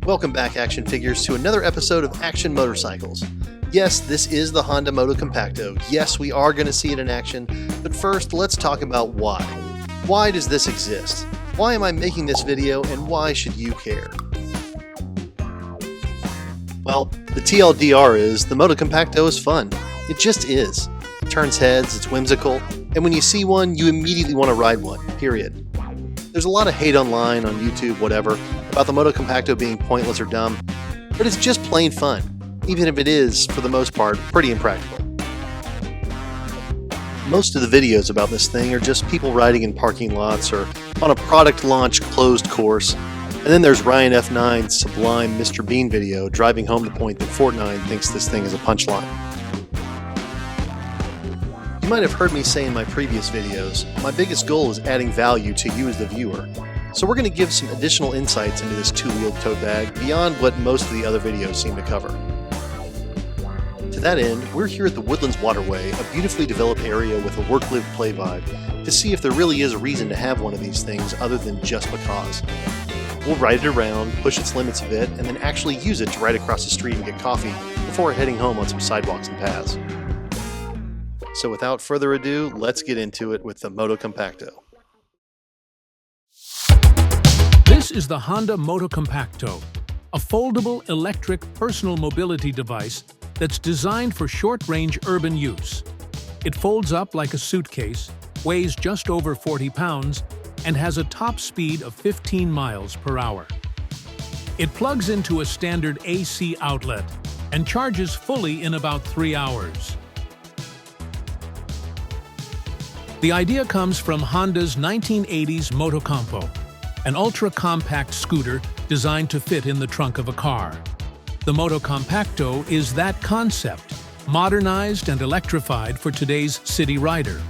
Welcome back, action figures, to another episode of Action Motorcycles. Yes, this is the Honda Motocompacto. Yes, we are going to see it in action, but first, let's talk about why. Why does this exist? Why am I making this video, and why should you care? Well, the TLDR is, the Motocompacto is fun. It just is. It turns heads, it's whimsical, and when you see one, you immediately want to ride one, period. There's a lot of hate online, on YouTube, whatever, about the Motocompacto being pointless or dumb, but it's just plain fun, even if it is, for the most part, pretty impractical. Most of the videos about this thing are just people riding in parking lots or on a product launch closed course, and then there's Ryan F9's sublime Mr. Bean video driving home the point that Fortnite thinks this thing is a punchline. You might have heard me say in my previous videos, my biggest goal is adding value to you as the viewer, so we're going to give some additional insights into this two-wheeled tote bag beyond what most of the other videos seem to cover. To that end, we're here at the Woodlands Waterway, a beautifully developed area with a work-live-play vibe, to see if there really is a reason to have one of these things other than just because. We'll ride it around, push its limits a bit, and then actually use it to ride across the street and get coffee before heading home on some sidewalks and paths. So without further ado, let's get into it with the Motocompacto. This is the Honda Motocompacto, a foldable electric personal mobility device that's designed for short-range urban use. It folds up like a suitcase, weighs just over 40 pounds, and has a top speed of 15 miles per hour. It plugs into a standard AC outlet and charges fully in about 3 hours. The idea comes from Honda's 1980s Motocompo, an ultra-compact scooter designed to fit in the trunk of a car. The Motocompacto is that concept, modernized and electrified for today's city rider.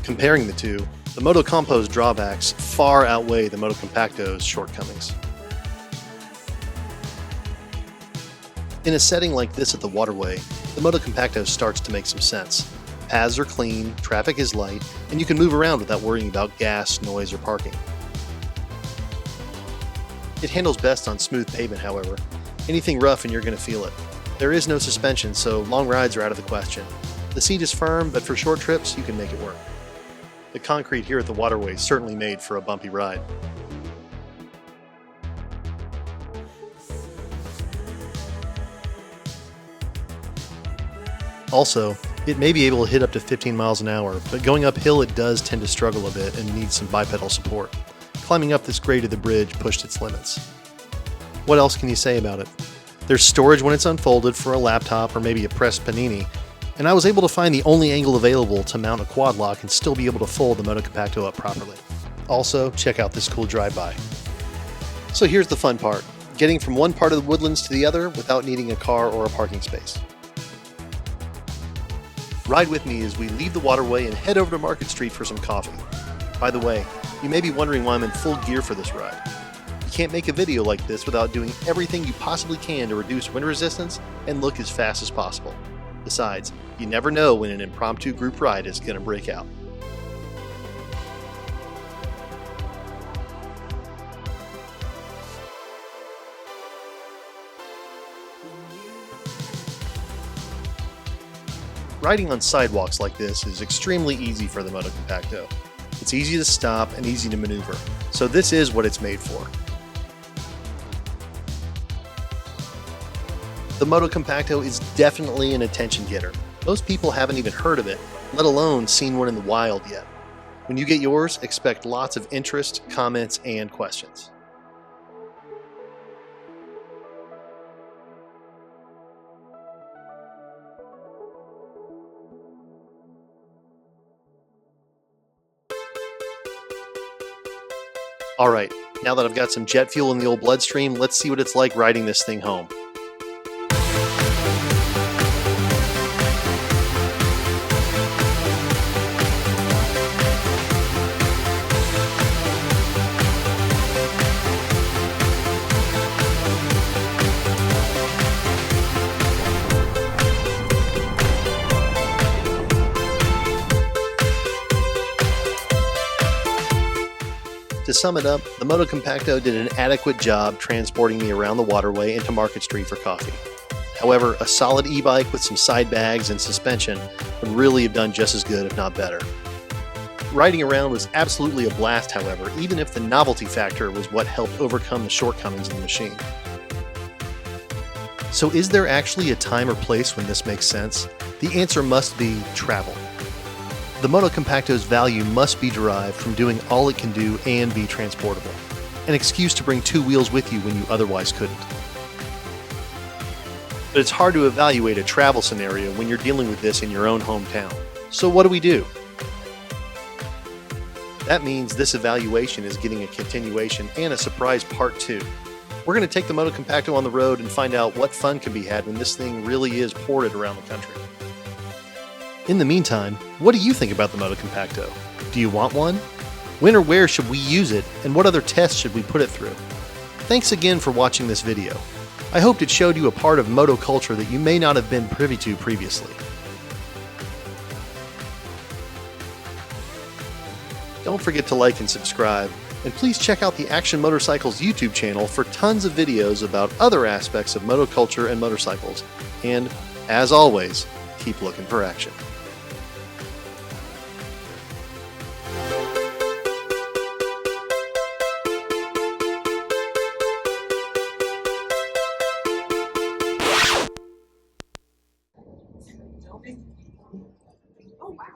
Comparing the two, the Motocompo's drawbacks far outweigh the Motocompacto's shortcomings. In a setting like this at the Waterway, the Motocompacto starts to make some sense. Paths are clean, traffic is light, and you can move around without worrying about gas, noise, or parking. It handles best on smooth pavement, however. Anything rough and you're going to feel it. There is no suspension, so long rides are out of the question. The seat is firm, but for short trips, you can make it work. The concrete here at the Waterway is certainly made for a bumpy ride. Also, it may be able to hit up to 15 miles an hour, but going uphill it does tend to struggle a bit and needs some bipedal support. Climbing up this grade of the bridge pushed its limits. What else can you say about it? There's storage when it's unfolded for a laptop or maybe a pressed panini, and I was able to find the only angle available to mount a quad lock and still be able to fold the Motocompacto up properly. Also, check out this cool drive-by. So here's the fun part, getting from one part of the Woodlands to the other without needing a car or a parking space. Ride with me as we leave the Waterway and head over to Market Street for some coffee. By the way, you may be wondering why I'm in full gear for this ride. You can't make a video like this without doing everything you possibly can to reduce wind resistance and look as fast as possible. Besides, you never know when an impromptu group ride is going to break out. Riding on sidewalks like this is extremely easy for the Motocompacto. It's easy to stop and easy to maneuver, so this is what it's made for. The Motocompacto is definitely an attention getter. Most people haven't even heard of it, let alone seen one in the wild yet. When you get yours, expect lots of interest, comments, and questions. Alright, now that I've got some jet fuel in the old bloodstream, let's see what it's like riding this thing home. To sum it up, the Motocompacto did an adequate job transporting me around the waterway into Market Street for coffee. However, a solid e-bike with some side bags and suspension would really have done just as good, if not better. Riding around was absolutely a blast, however, even if the novelty factor was what helped overcome the shortcomings of the machine. So is there actually a time or place when this makes sense? The answer must be travel. The Motocompacto's value must be derived from doing all it can do and be transportable, an excuse to bring two wheels with you when you otherwise couldn't. But it's hard to evaluate a travel scenario when you're dealing with this in your own hometown. So what do? That means this evaluation is getting a continuation and a surprise part 2. We're going to take the Motocompacto on the road and find out what fun can be had when this thing really is ported around the country. In the meantime, what do you think about the Motocompacto? Do you want one? When or where should we use it, and what other tests should we put it through? Thanks again for watching this video. I hoped it showed you a part of moto culture that you may not have been privy to previously. Don't forget to like and subscribe, and please check out the Action Motorcycles YouTube channel for tons of videos about other aspects of moto culture and motorcycles. And, as always, keep looking for action. Oh, wow.